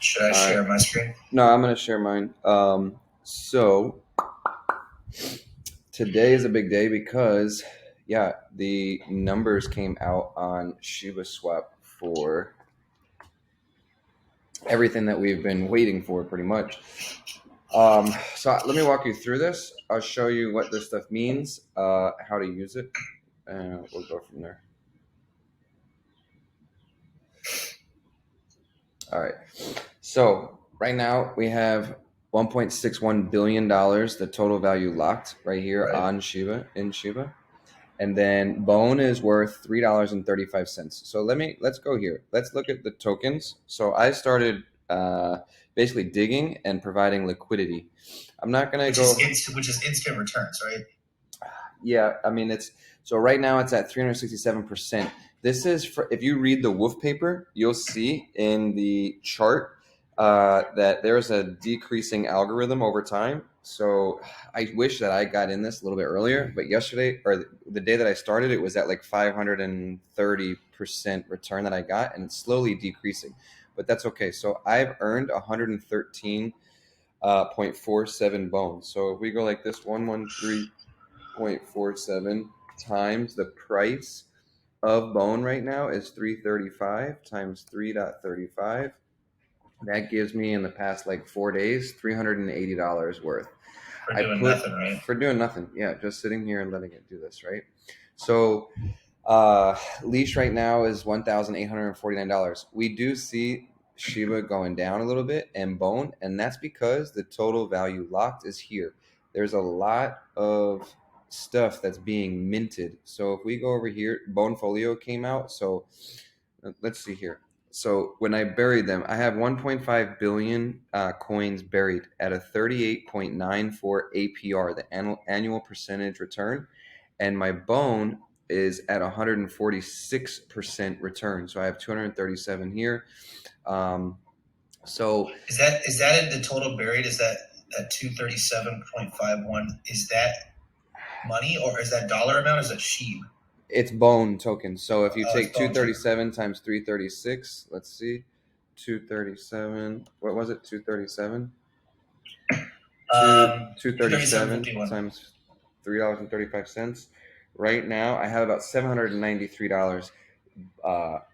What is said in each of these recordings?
Should I share my screen? No, I'm gonna share mine. So today is a big day because, yeah, the numbers came out on Shibaswap for everything that we've been waiting for, pretty much. So let me walk you through this. I'll show you what this stuff means, how to use it, and we'll go from there. All right. So right now we have $1.61 billion, the total value locked right here on Shiba in Shiba. And then Bone is worth $3.35. So let's go here. Let's look at the tokens. So I started basically digging and providing liquidity. I'm not gonna which is instant returns, right? Yeah, I mean so right now it's at 367%. This is for, if you read the Wolf paper, you'll see in the chart that there's a decreasing algorithm over time. So I wish that I got in this a little bit earlier, but yesterday or the day that I started, it was at like 530% return that I got, and it's slowly decreasing. But that's okay. So I've earned 113.47 bones. So if we go like this, 113.47 times the price of Bone right now is 335 times 3.35. That gives me in the past like 4 days $380 worth. For doing nothing, right? For doing nothing, yeah, just sitting here and letting it do this, right? So leash right now is $1,849. We do see Shiba going down a little bit and Bone, and that's because the total value locked is here. There's a lot of stuff that's being minted. So if we go over here, Bonefolio came out. So let's see here. So when I buried them, I have 1.5 billion coins buried at a 38.94 APR, the annual percentage return, and my Bone is at 146% return. So I have 237 here. So is that in the total buried? Is that 237.51? Is that money or is that dollar amount? Or is that SHIB? It's Bone tokens. So if you take 237 times 336, let's see, 237. What was it? 237. 237 times $3.35. Right now, I have about $793. How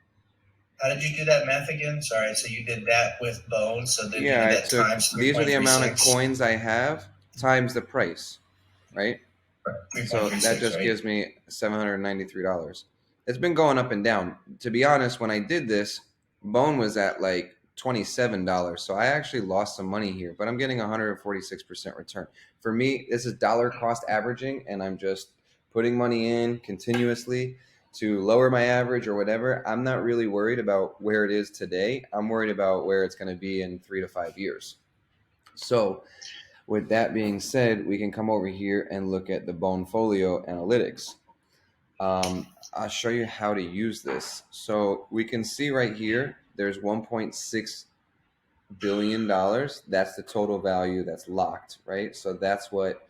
did you do that math again? Sorry, so you did that with Bone. So then yeah, you did that times 3.36. These are the amount of coins I have times the price, right? So that just gives me $793. It's been going up and down. To be honest, when I did this, Bone was at like $27. So I actually lost some money here, but I'm getting 146% return. For me, this is dollar cost averaging, and I'm just putting money in continuously to lower my average or whatever. I'm not really worried about where it is today. I'm worried about where it's going to be in 3 to 5 years. So with that being said, we can come over here and look at the Bonefolio analytics. I'll show you how to use this. So we can see right here, there's $1.6 billion. That's the total value that's locked, right? So that's what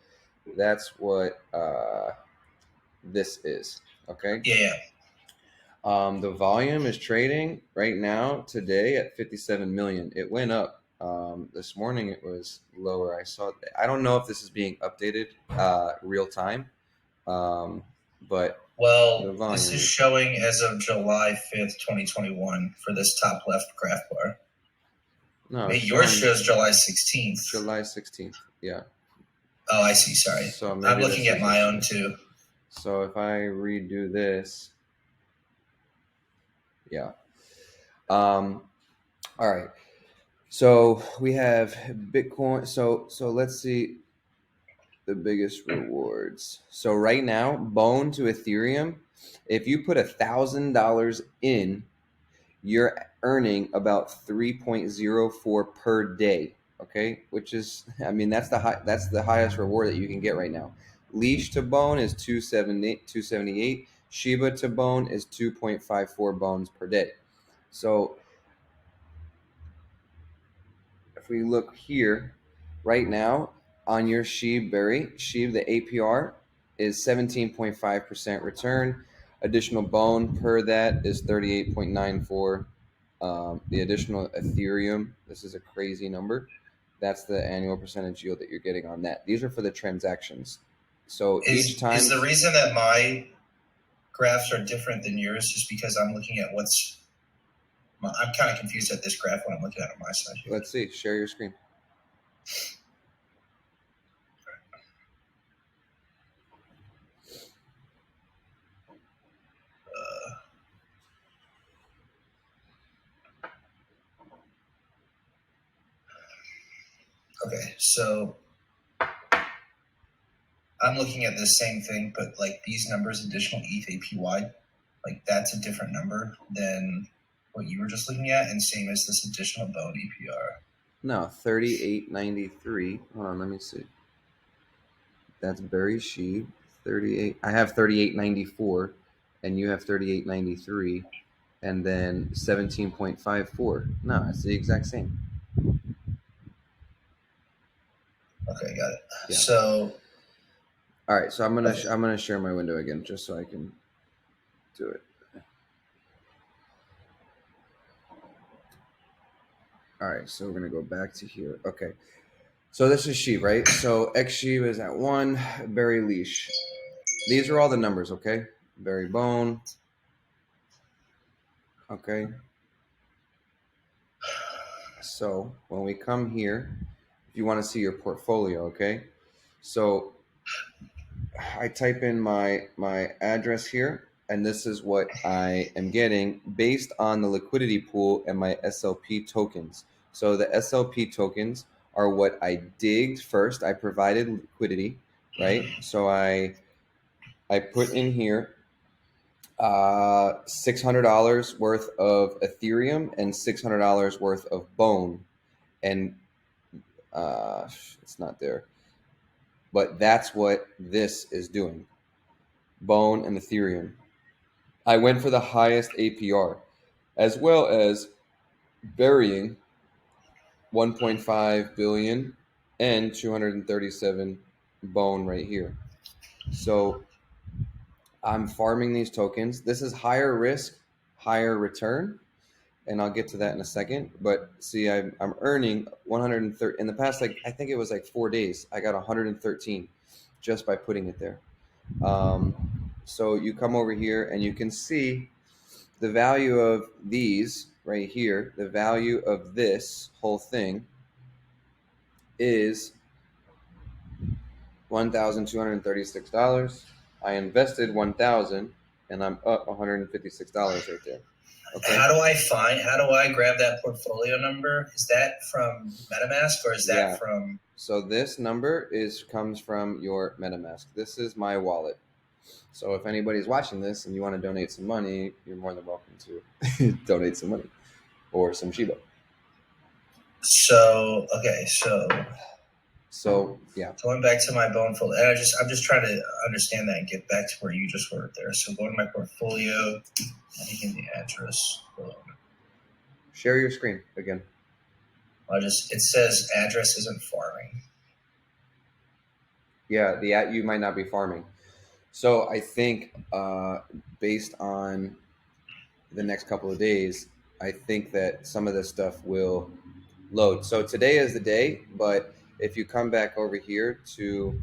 this is. Okay. Yeah. The volume is trading right now today at 57 million. It went up. This morning it was lower. I don't know if this is being updated real time, but this is showing as of July 5th, 2021 for this top left graph bar. No, yours shows July 16th. July 16th, yeah. Oh, I see. Sorry. So I'm looking at my own too. So if I redo this, yeah. All right. So we have Bitcoin. So let's see the biggest rewards. So right now, Bone to Ethereum, if you put $1,000 in, you're earning about 3.04 per day. Okay, which is, I mean, that's the highest reward that you can get right now. Leash to Bone is 278. Shiba to Bone is 2.54 bones per day. So if we look here, right now on your SHIB the APR is 17.5% return. Additional Bone per that is 38.94 the additional Ethereum, this is a crazy number. That's the annual percentage yield that you're getting on that. These are for the transactions. So each time is the reason that my graphs are different than yours just because I'm looking at I'm kind of confused at this graph when I'm looking at it on my side here. Let's see. Share your screen. Okay, so I'm looking at the same thing, but like these numbers, additional ETH APY, like that's a different number than what you were just looking at, and same as this additional Bone APR. No, 38.93. Hold on, let me see. That's Berry Sheep. 38. I have 38.94, and you have 38.93, and then 17.54. No, it's the exact same. Okay, got it. Yeah. So, all right. So I'm gonna share my window again just so I can do it. All right. So we're gonna go back to here. Okay. So this is Sheep, right? So X Sheep is at 1. Berry Leash. These are all the numbers, okay? Berry Bone. Okay. So when we come here, if you want to see your portfolio, okay? So I type in my address here, and this is what I am getting based on the liquidity pool and my SLP tokens. So the SLP tokens are what I digged first. I provided liquidity, right? So I put in here $600 worth of Ethereum and $600 worth of Bone, and it's not there, but that's what this is doing. Bone and Ethereum. I went for the highest APR, as well as burying 1.5 billion and 237 Bone right here. So I'm farming these tokens. This is higher risk, higher return, and I'll get to that in a second. But see, I'm earning 130 in the past. Like I think it was like 4 days. I got 113 just by putting it there. So you come over here and you can see the value of these right here. The value of this whole thing is $1,236. I invested 1,000, and I'm up $156 right there. Okay. How do I grab that portfolio number? Is that from MetaMask or is that from? So this number comes from your MetaMask. This is my wallet. So if anybody's watching this and you want to donate some money, you're more than welcome to donate some money or some Shiba. So okay, so yeah. Going back to my Bonefolio, and I'm just trying to understand that and get back to where you just were there. So going to my portfolio, taking the address. Share your screen again. It says address isn't farming. Yeah, you might not be farming. So I think based on the next couple of days, I think that some of this stuff will load. So today is the day, but if you come back over here to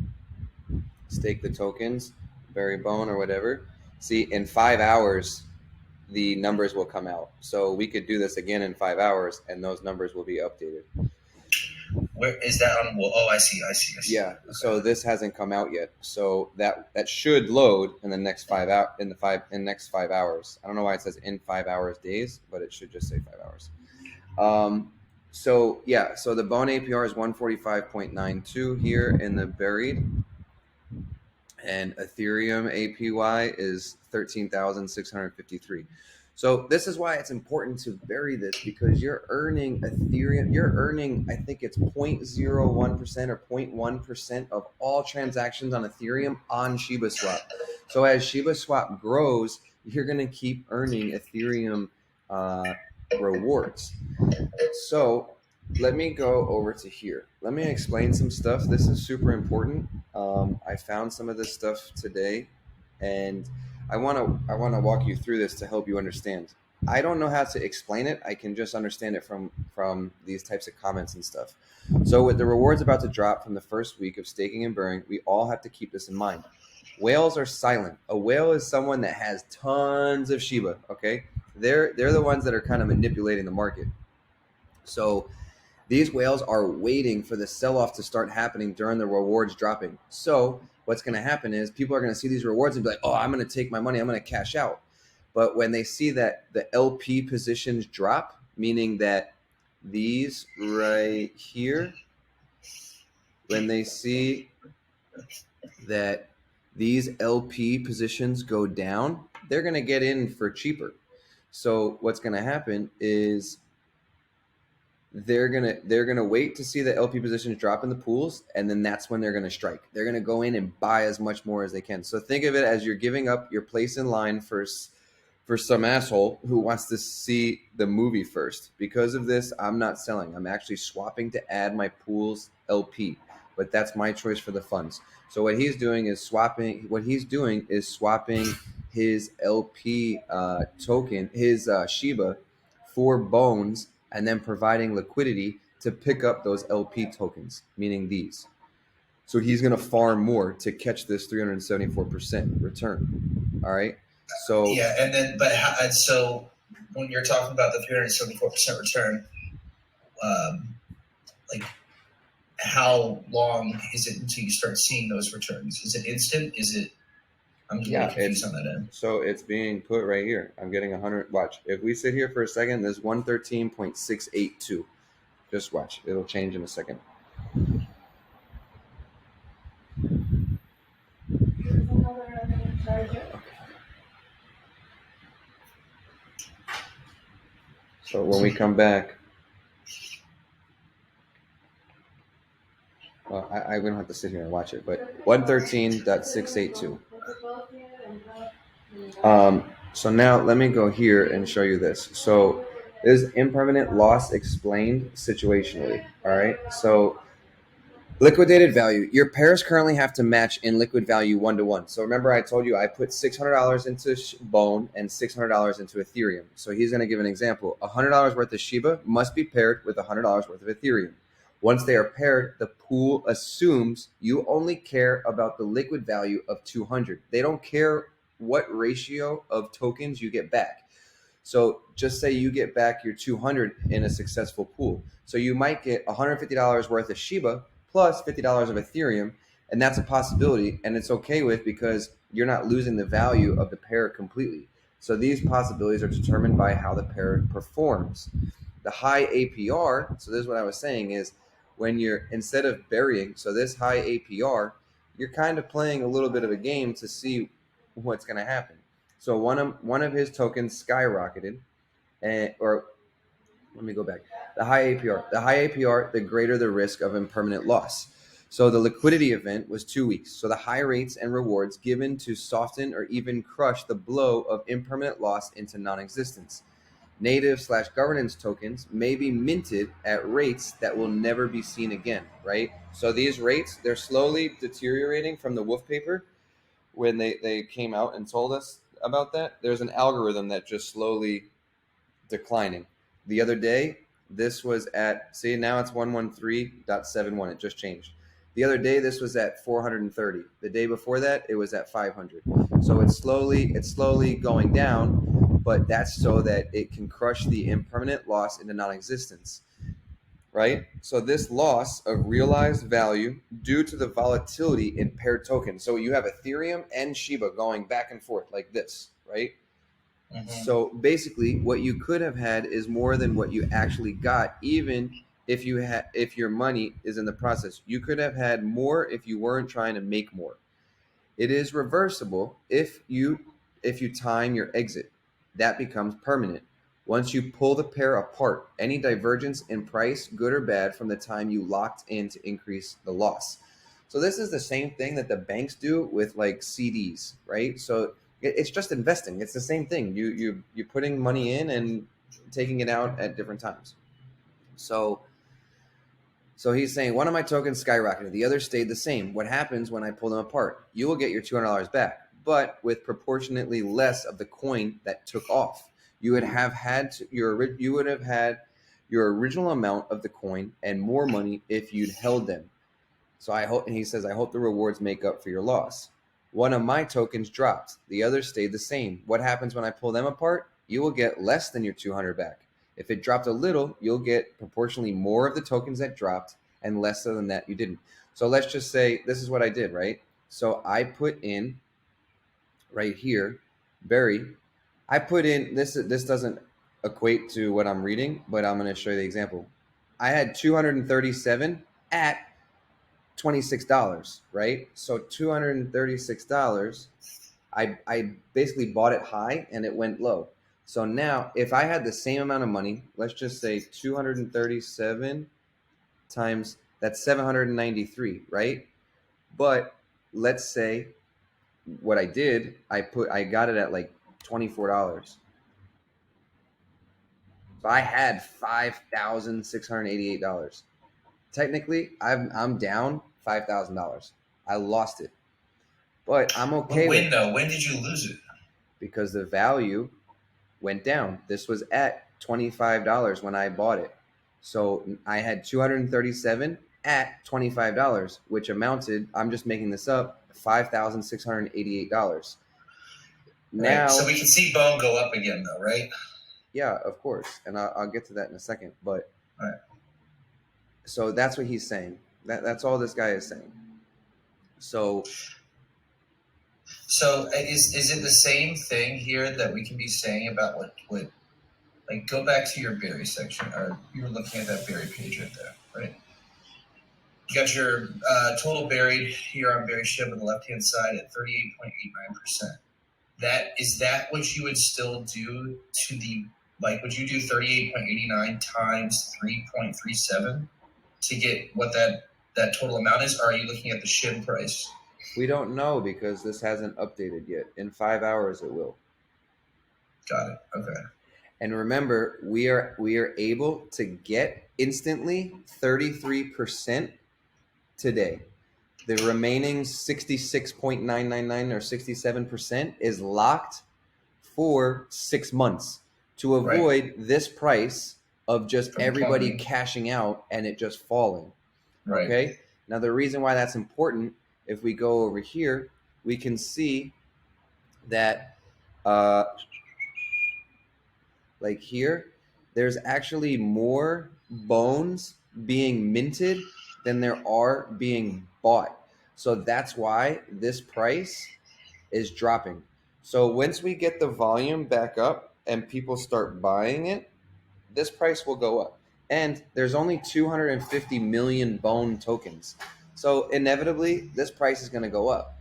stake the tokens, Berry Bone or whatever, see in 5 hours, the numbers will come out. So we could do this again in 5 hours and those numbers will be updated. Where is that on? Oh, I see. Yeah. Okay. So this hasn't come out yet. So that should load in the next 5 hours. Next 5 hours. I don't know why it says in 5 hours days, but it should just say 5 hours. So yeah. So the Bone APR is 145.92 here in the buried, and Ethereum APY is 13,653. So this is why it's important to bury this, because you're earning Ethereum. You're earning, I think it's 0.01% or 0.1% of all transactions on Ethereum on Shibaswap. So as Shibaswap grows, you're going to keep earning Ethereum rewards. So let me go over to here. Let me explain some stuff. This is super important. I found some of this stuff today, and I want to walk you through this to help you understand. I don't know how to explain it. I can just understand it from these types of comments and stuff. So with the rewards about to drop from the first week of staking and burning, we all have to keep this in mind. Whales are silent. A whale is someone that has tons of Shiba. Okay, they're the ones that are kind of manipulating the market. So these whales are waiting for the sell-off to start happening during the rewards dropping. So what's going to happen is people are going to see these rewards and be like, oh, I'm going to take my money, I'm going to cash out. But when they see that the LP positions drop, meaning that these right here, when they see that these LP positions go down, they're going to get in for cheaper. So what's going to happen is they're gonna wait to see the LP positions drop in the pools, and then that's when they're gonna strike. They're gonna go in and buy as much more as they can. So think of it as you're giving up your place in line for some asshole who wants to see the movie first. Because of this, I'm not selling. I'm actually swapping to add my pool's LP, but that's my choice for the funds. So what he's doing is swapping. What he's doing is swapping his LP token, his Shiba, for Bones, and then providing liquidity to pick up those LP tokens, meaning these. So he's going to farm more to catch this 374% return. All right. So yeah, and then and so when you're talking about the 374% return, like how long is it until you start seeing those returns? Is it instant? Is it? I'm just really confused on that end. So it's being put right here. I'm getting 100. Watch. If we sit here for a second, there's 113.682. Just watch. It'll change in a second. So when we come back, well, I don't have to sit here and watch it, but 113.682. So now let me go here and show you this. So this is impermanent loss explained situationally. All right. So liquidated value. Your pairs currently have to match in liquid value 1-to-1. So remember, I told you I put $600 into Bone and $600 into Ethereum. So he's going to give an example. $100 worth of Shiba must be paired with $100 worth of Ethereum. Once they are paired, the pool assumes you only care about the liquid value of 200. They don't care what ratio of tokens you get back. So just say you get back your 200 in a successful pool. So you might get $150 worth of Shiba plus $50 of Ethereum, and that's a possibility, and it's okay with because you're not losing the value of the pair completely. So these possibilities are determined by how the pair performs. The high APR, so this is what I was saying, is when you're, instead of burying, so this high APR, you're kind of playing a little bit of a game to see what's going to happen. So one of his tokens skyrocketed, or let me go back. The high APR, the greater the risk of impermanent loss. So the liquidity event was 2 weeks. So the high rates and rewards given to soften or even crush the blow of impermanent loss into non-existence. Native/governance tokens may be minted at rates that will never be seen again, right? So these rates, they're slowly deteriorating from the wolf paper. When they came out and told us about that, there's an algorithm that just slowly declining. The other day, this was at, see, now it's 113.71. It just changed. The other day, this was at 430. The day before that, it was at 500. So it's slowly going down, but that's so that it can crush the impermanent loss into non-existence, right? So this loss of realized value due to the volatility in paired tokens. So you have Ethereum and Shiba going back and forth like this, right? Mm-hmm. So basically, what you could have had is more than what you actually got, even if your money is in the process. You could have had more if you weren't trying to make more. It is reversible if you time your exit. That becomes permanent. Once you pull the pair apart, any divergence in price, good or bad, from the time you locked in to increase the loss. So this is the same thing that the banks do with like CDs, right? So it's just investing. It's the same thing. You're putting money in and taking it out at different times. So he's saying one of my tokens skyrocketed, the other stayed the same. What happens when I pull them apart? You will get your $200 back, but with proportionately less of the coin that took off. you would have had your original amount of the coin and more money if you'd held them. So I hope, and he says, I hope the rewards make up for your loss. One of my tokens dropped. The others stayed the same. What happens when I pull them apart? You will get less than your 200 back. If it dropped a little, you'll get proportionally more of the tokens that dropped and less than that you didn't. So let's just say this is what I did, right? So I put in right here, Barry, I put in this doesn't equate to what I'm reading, but I'm going to show you the example. I had 237 at $26, right? So $236, I basically bought it high and it went low. So now if I had the same amount of money, let's just say 237 times, that's 793, right? But let's say what I did, I got it at like $24. So I had $5,688. Technically, I'm down $5,000. I lost it, but I'm okay with it. Though? When did you lose it? Because the value went down. This was at $25 when I bought it. So I had 237 at $25, which amounted, I'm just making this up, $5,688. Now, right. So we can see Bone go up again, though, right? Yeah, of course, and I'll get to that in a second. But right. So that's what he's saying. That's all this guy is saying. So is it the same thing here that we can be saying about what like go back to your berry section, or you were looking at that berry page right there, right? You got your total buried here on Berry Shib on the left hand side at 38.89%. Is that what you would still do to the, like, would you do 38.89 times 3.37 to get what that total amount is? Or are you looking at the Shib price? We don't know because this hasn't updated yet. In 5 hours it will. Got it. Okay. And remember, we are able to get instantly 33% today. The remaining 66.999 or 67% is locked for 6 months to avoid this price of just everybody cashing out and it just falling. Right. Okay. Now the reason why that's important, if we go over here, we can see that like here, there's actually more bones being minted than there are being bought. So that's why this price is dropping. So once we get the volume back up and people start buying it, this price will go up. And there's only 250 million bone tokens. So inevitably, this price is going to go up.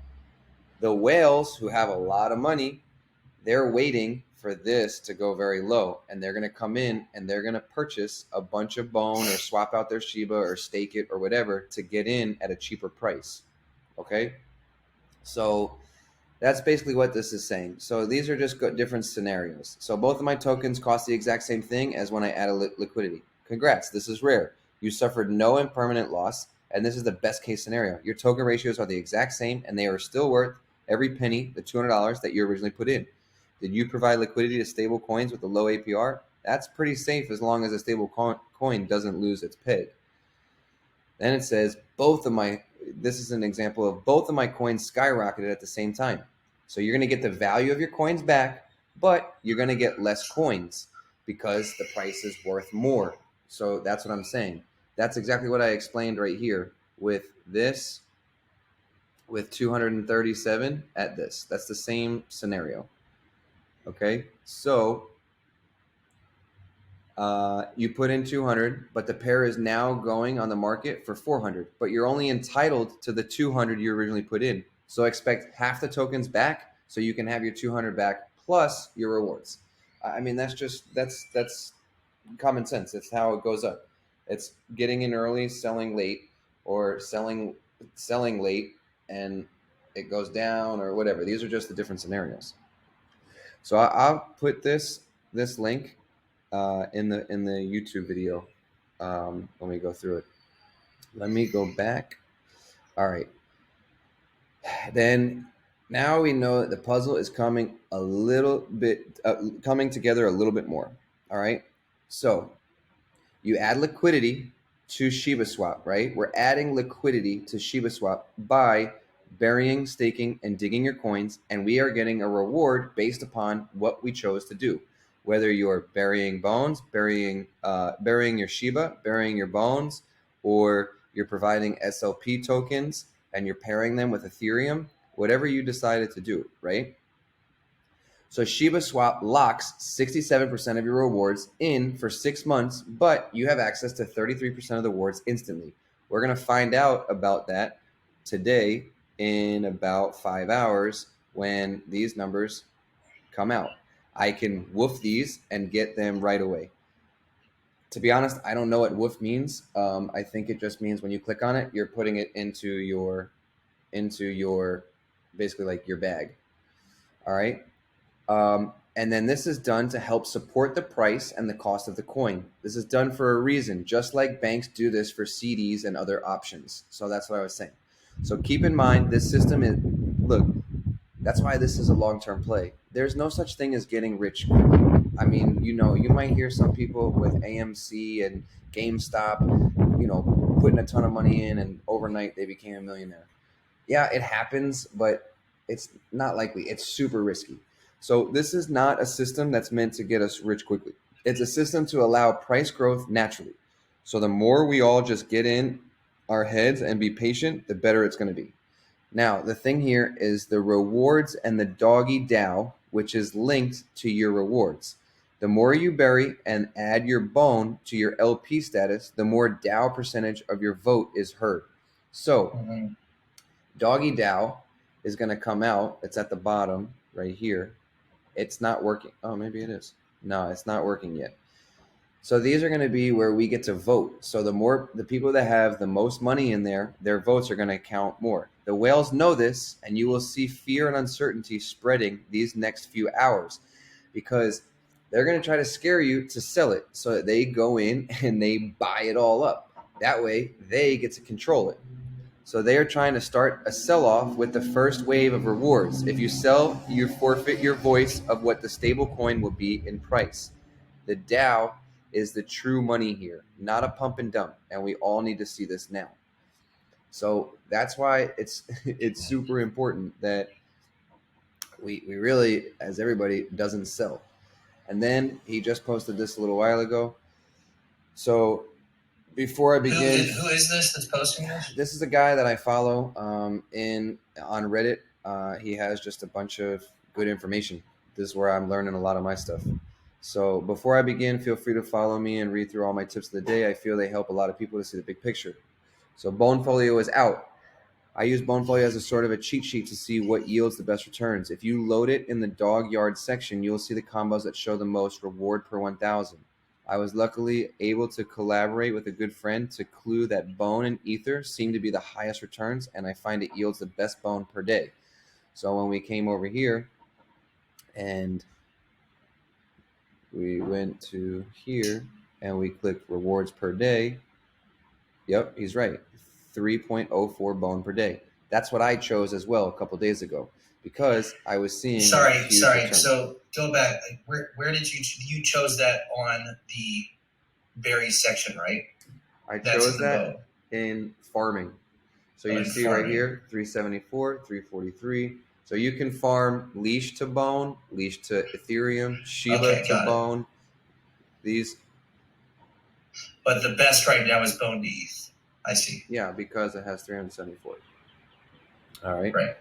The whales, who have a lot of money, they're waiting for this to go very low, and they're going to come in and they're going to purchase a bunch of bone or swap out their Shiba or stake it or whatever to get in at a cheaper price. Okay? So that's basically what this is saying. So these are just different scenarios. So both of my tokens cost the exact same thing as when I added liquidity. Congrats, this is rare. You suffered no impermanent loss, and this is the best case scenario. Your token ratios are the exact same, and they are still worth every penny, the $200 that you originally put in. Did you provide liquidity to stable coins with a low APR? That's pretty safe as long as a stable coin doesn't lose its peg. Then it says this is an example of both of my coins skyrocketed at the same time. So you're going to get the value of your coins back, but you're going to get less coins because the price is worth more. So that's what I'm saying. That's exactly what I explained right here with this, with 237 at this. That's the same scenario. Okay, so you put in 200, but the pair is now going on the market for 400, but you're only entitled to the 200 you originally put in. So expect half the tokens back so you can have your 200 back plus your rewards. I mean, that's common sense. It's how it goes up. It's getting in early, selling late, or selling late and it goes down or whatever. These are just the different scenarios. So I'll put this link in the YouTube video when we go through it. Let me go back. All right. Then Now we know that the puzzle is coming a little bit, coming together a little bit more. All right. So you add liquidity to Shibaswap, right? We're adding liquidity to Shibaswap by burying, staking, and digging your coins, and we are getting a reward based upon what we chose to do. Whether you're burying bones, burying your Shiba, burying your bones, or you're providing SLP tokens and you're pairing them with Ethereum, whatever you decided to do, right? So Shibaswap locks 67% of your rewards in for 6 months, but you have access to 33% of the rewards instantly. We're going to find out about that today in about 5 hours when these numbers come out. I can woof these and get them right away. To be honest, I don't know what woof means. I think it just means when you click on it, you're putting it into your basically like your bag. All right. And then this is done to help support the price and the cost of the coin. This is done for a reason, just like banks do this for CDs and other options. So that's what I was saying. So keep in mind, this system is, look, that's why this is a long-term play. There's no such thing as getting rich quickly. I mean, you might hear some people with AMC and GameStop, putting a ton of money in and overnight they became a millionaire. Yeah, it happens, but it's not likely. It's super risky. So this is not a system that's meant to get us rich quickly. It's a system to allow price growth naturally. So the more we all just get in our heads and be patient, the better it's going to be. Now, the thing here is the rewards and the doggy DAO, which is linked to your rewards. The more you bury and add your bone to your LP status, the more DAO percentage of your vote is heard. So, Doggy DAO is going to come out. It's at the bottom right here. It's not working. Oh, maybe it is. No, it's not working yet. So these are going to be where we get to vote. So the people that have the most money in there, their votes are going to count more. The whales know this, and you will see fear and uncertainty spreading these next few hours because they're going to try to scare you to sell it so that they go in and they buy it all up. That way they get to control it. So they are trying to start a sell-off with the first wave of rewards. If you sell, you forfeit your voice of what the stable coin will be in price. The DAO is the true money here, not a pump and dump, and we all need to see this now. So that's why it's super important that we really, as everybody, doesn't sell. And then he just posted this a little while ago. So before I begin, who is this that's posting this? This is a guy that I follow on Reddit. He has just a bunch of good information. This is where I'm learning a lot of my stuff. So before I begin, feel free to follow me and read through all my tips of the day. I feel they help a lot of people to see the big picture. So Bonefolio is out. I use Bonefolio as a sort of a cheat sheet to see what yields the best returns. If you load it in the dog yard section, you'll see the combos that show the most reward per 1,000. I was luckily able to collaborate with a good friend to clue that bone and ether seem to be the highest returns, and I find it yields the best bone per day. So when we came over here and we went to here and we clicked rewards per day, yep, he's right. 3.04 bone per day. That's what I chose as well a couple days ago because I was seeing. Sorry. Return. So go back. Where did you chose that on the berry section, right? I chose that in farming. So you see farming. Right here, 374, 343. So you can farm leash to bone, leash to Ethereum, Shiba to bone. These. But the best right now is bone to ETH. I see. Yeah, because it has 374. All right. Right.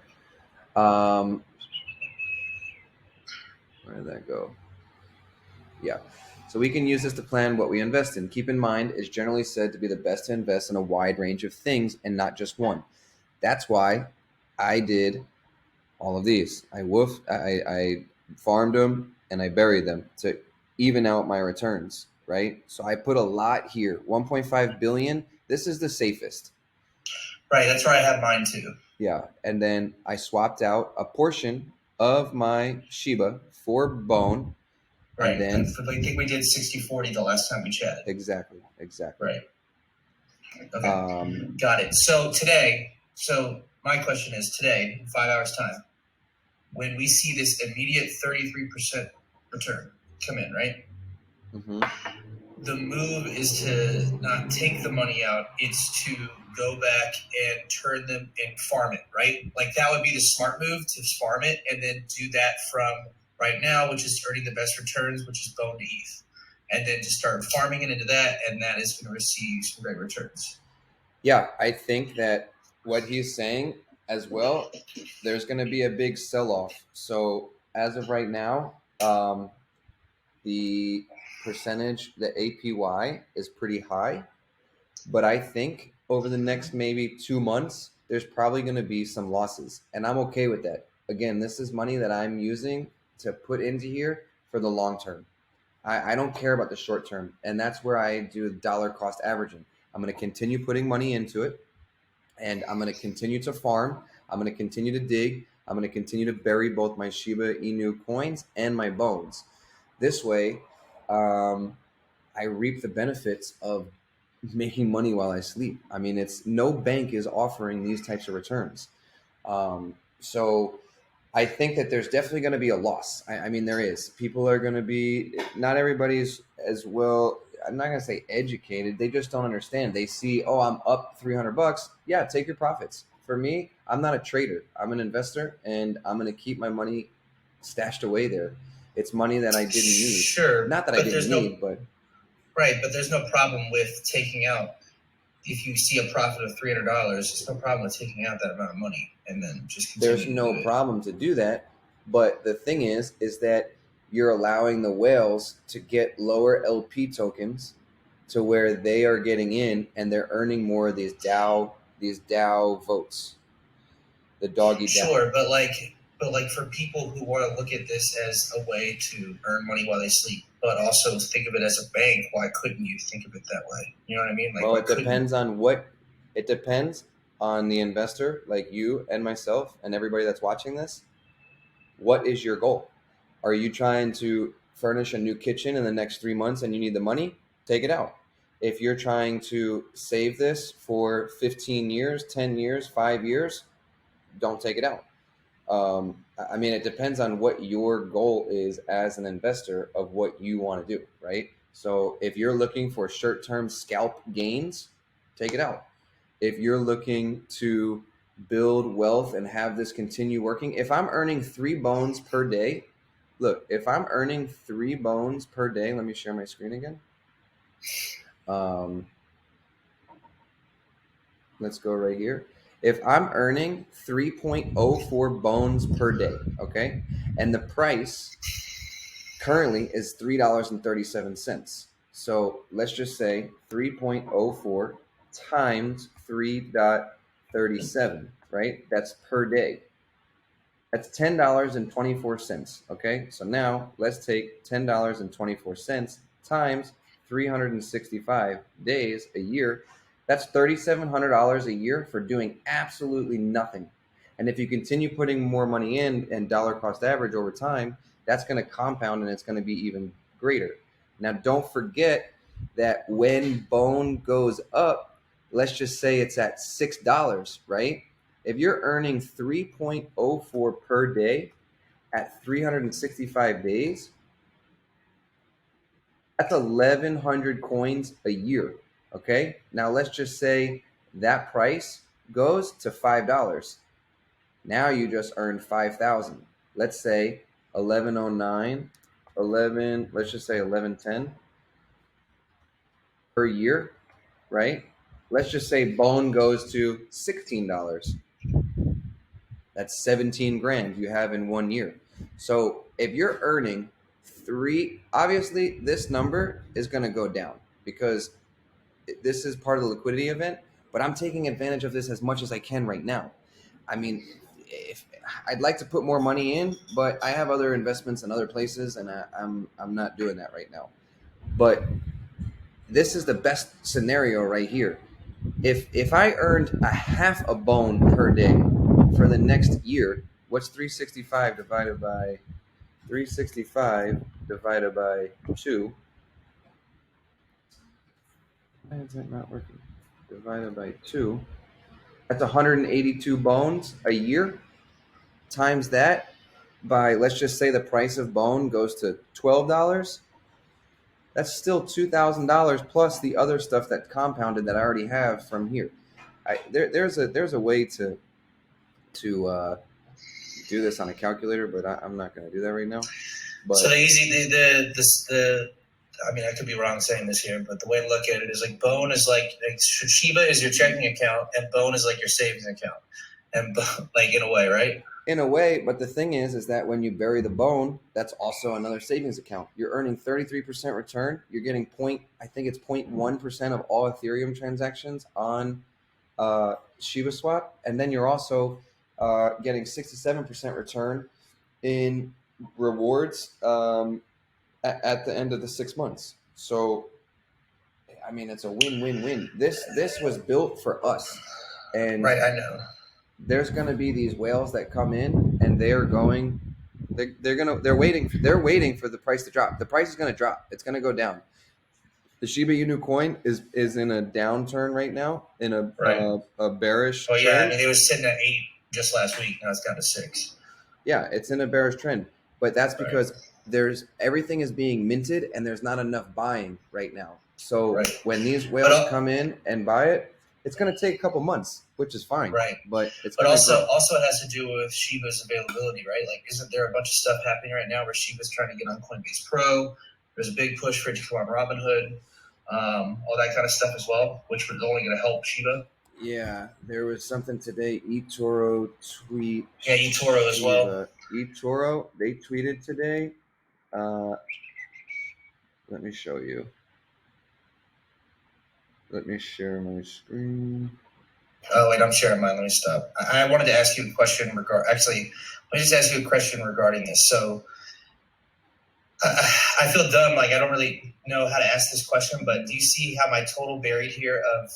Where did that go? Yeah. So we can use this to plan what we invest in. Keep in mind, it's generally said to be the best to invest in a wide range of things and not just one. That's why I did all of these. I farmed them and I buried them to even out my returns, right? So I put a lot here. 1.5 billion. This is the safest. Right. That's where I have mine too. Yeah. And then I swapped out a portion of my Shiba for bone. Right. And then I think we did 60-40 the last time we chatted. Exactly. Right. Okay. Got it. So my question is today, in 5 hours time, when we see this immediate 33% return come in, right? Mm-hmm. The move is to not take the money out, it's to go back and turn them and farm it, right? Like that would be the smart move, to farm it and then do that from right now, which is earning the best returns, which is Bone to ETH. And then to start farming it into that, and that is going to receive some great returns. Yeah, I think that what he's saying as well, there's going to be a big sell-off. So as of right now, the percentage, the APY is pretty high, but I think over the next maybe 2 months, there's probably going to be some losses, and I'm okay with that. Again, this is money that I'm using to put into here for the long term. I don't care about the short term, and that's where I do dollar cost averaging. I'm going to continue putting money into it, and I'm going to continue to farm. I'm going to continue to dig. I'm going to continue to bury both my Shiba Inu coins and my bones. This way, I reap the benefits of making money while I sleep. I mean, it's no bank is offering these types of returns. So I think that there's definitely going to be a loss. I mean, there is. People are going to be, not everybody's as well, I'm not going to say educated. They just don't understand. They see, oh, I'm up $300. Yeah, take your profits. For me, I'm not a trader. I'm an investor, and I'm going to keep my money stashed away there. It's money that I didn't need. Sure. Not that I didn't need, but. Right, but there's no problem with taking out, if you see a profit of $300, there's no problem with taking out that amount of money and then just continue. There's no problem to do that, but the thing is that you're allowing the whales to get lower LP tokens to where they are getting in and they're earning more of these DAO votes, the doggy DAO. Sure, but like for people who want to look at this as a way to earn money while they sleep, but also think of it as a bank, why couldn't you think of it that way? You know what I mean? Like, well, it depends on the investor, like you and myself and everybody that's watching this. What is your goal? Are you trying to furnish a new kitchen in the next 3 months and you need the money? Take it out. If you're trying to save this for 15 years, 10 years, 5 years, don't take it out. I mean, it depends on what your goal is as an investor of what you want to do, right? So if you're looking for short-term scalp gains, take it out. If you're looking to build wealth and have this continue working, if I'm earning 3 bones per day, look, if I'm earning 3 bones per day, let me share my screen again. Let's go right here. If I'm earning 3.04 bones per day, okay, and the price currently is $3.37. So let's just say 3.04 times 3.37, right? That's per day. That's $10.24, okay? So now let's take $10.24 times 365 days a year. That's $3,700 a year for doing absolutely nothing. And if you continue putting more money in and dollar cost average over time, that's going to compound and it's going to be even greater. Now, don't forget that when Bone goes up, let's just say it's at $6, right? If you're earning 3.04 per day at 365 days, that's 1,100 coins a year. Okay. Now let's just say that price goes to $5. Now you just earned 5,000. Let's say 1109, 11. Let's just say 1110 per year, right? Let's just say Bone goes to $16. That's 17 grand you have in 1 year. So if you're earning obviously this number is going to go down because this is part of the liquidity event, but I'm taking advantage of this as much as I can right now. I mean, if I'd like to put more money in, but I have other investments in other places and I'm not doing that right now. But this is the best scenario right here. If I earned a half a bone per day for the next year, what's 365 divided by 2? Why is that not working? Divided by 2. That's 182 bones a year. Times that, by, let's just say the price of Bone goes to $12, that's still $2,000 plus the other stuff that compounded that I already have from here. There's a way to do this on a calculator, but I'm not going to do that right now. But so I mean, I could be wrong saying this here, but the way to look at it is like Bone is like Shiba is your checking account, and Bone is like your savings account, and like in a way, right? In a way, but the thing is that when you bury the Bone, that's also another savings account. You're earning 33% return. You're getting I think it's 0.1% of all Ethereum transactions on Shibaswap, and then you're also getting 67% return in rewards at the end of the 6 months. So, I mean, it's a win-win-win. This was built for us, and right, I know. There's going to be these whales that come in, and they're waiting for the price to drop. The price is going to drop. It's going to go down. The Shiba Inu coin is in a downturn right now, in a bearish trend. Yeah, I mean, it was sitting at 8 just last week. Now it's down to 6. Yeah, it's in a bearish trend, but that's because everything is being minted, and there's not enough buying right now. So when these whales come in and buy it, it's going to take a couple months, which is fine. Right. But also it has to do with Shiba's availability, right? Like, isn't there a bunch of stuff happening right now where Shiba's trying to get on Coinbase Pro? There's a big push for it to come on Robinhood, all that kind of stuff as well, which was only going to help Shiba. Yeah, there was something today. eToro tweet. Yeah, eToro as well. eToro, they tweeted today. Let me show you. Let me share my screen. Oh, wait, I'm sharing mine. Let me stop. I wanted to ask you a question let me just ask you a question regarding this. So I feel dumb. Like, I don't really know how to ask this question, but do you see how my total buried here of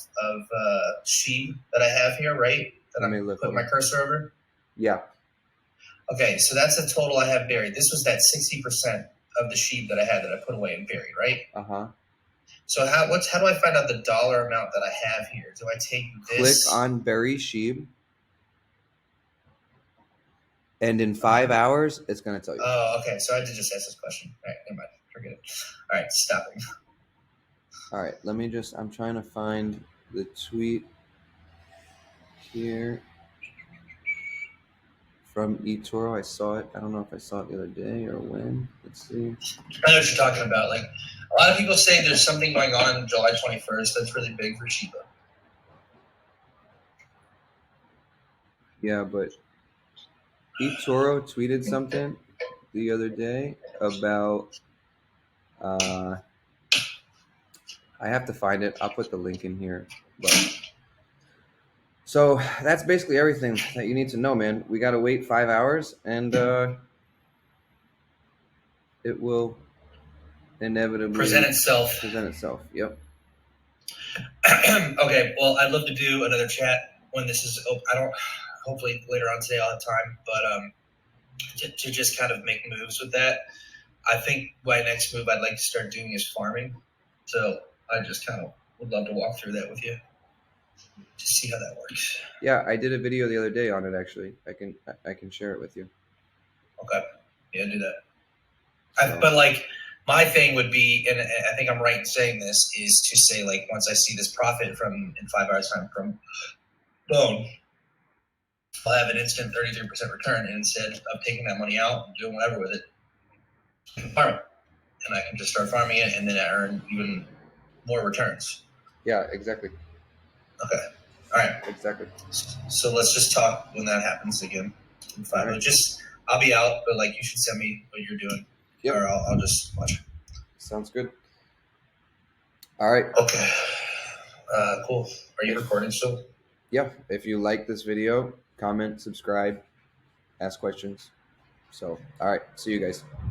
SHIB that I have here, right? That I'm putting my cursor over? Yeah. Okay, so that's the total I have buried. This was that 60% of the SHIB that I had that I put away and buried, right? Uh-huh. So how do I find out the dollar amount that I have here? Do I take this? Click on Bury SHIB, and in 5 hours, it's going to tell you. Oh, okay. So I had to just ask this question. All right, never mind. Forget it. All right, stopping. All right, I'm trying to find the tweet here from eToro. I saw it. I don't know if I saw it the other day or when. Let's see. I know what you're talking about. Like, a lot of people say there's something going on July 21st that's really big for Shiba. Yeah, but eToro tweeted something the other day about. I have to find it. I'll put the link in here. But so that's basically everything that you need to know, man. We got to wait 5 hours, and it will inevitably present itself. Yep. Okay, well, I'd love to do another chat when this is open. Hopefully later on today I'll have time, but to just kind of make moves with that. I think my next move I'd like to start doing is farming. So I just kind of would love to walk through that with you to see how that works. Yeah, I did a video the other day on it, actually. I can share it with you. Okay. Yeah, do that. But like, my thing would be, and I think I'm right in saying this, is to say, like, once I see this profit in 5 hours time from Bone, I'll have an instant 33% return, and instead of taking that money out and doing whatever with it, I can farm it. And I can just start farming it, and then I earn even more returns. Yeah, exactly. Okay. All right. Exactly. So let's just talk when that happens again in 5 hours. I'll be out, but like, you should send me what you're doing. Yep. Or I'll just watch. Sounds good. All right. Okay. Cool. Are you recording still? Yeah. If you like this video, comment, subscribe, ask questions. So, all right. See you guys.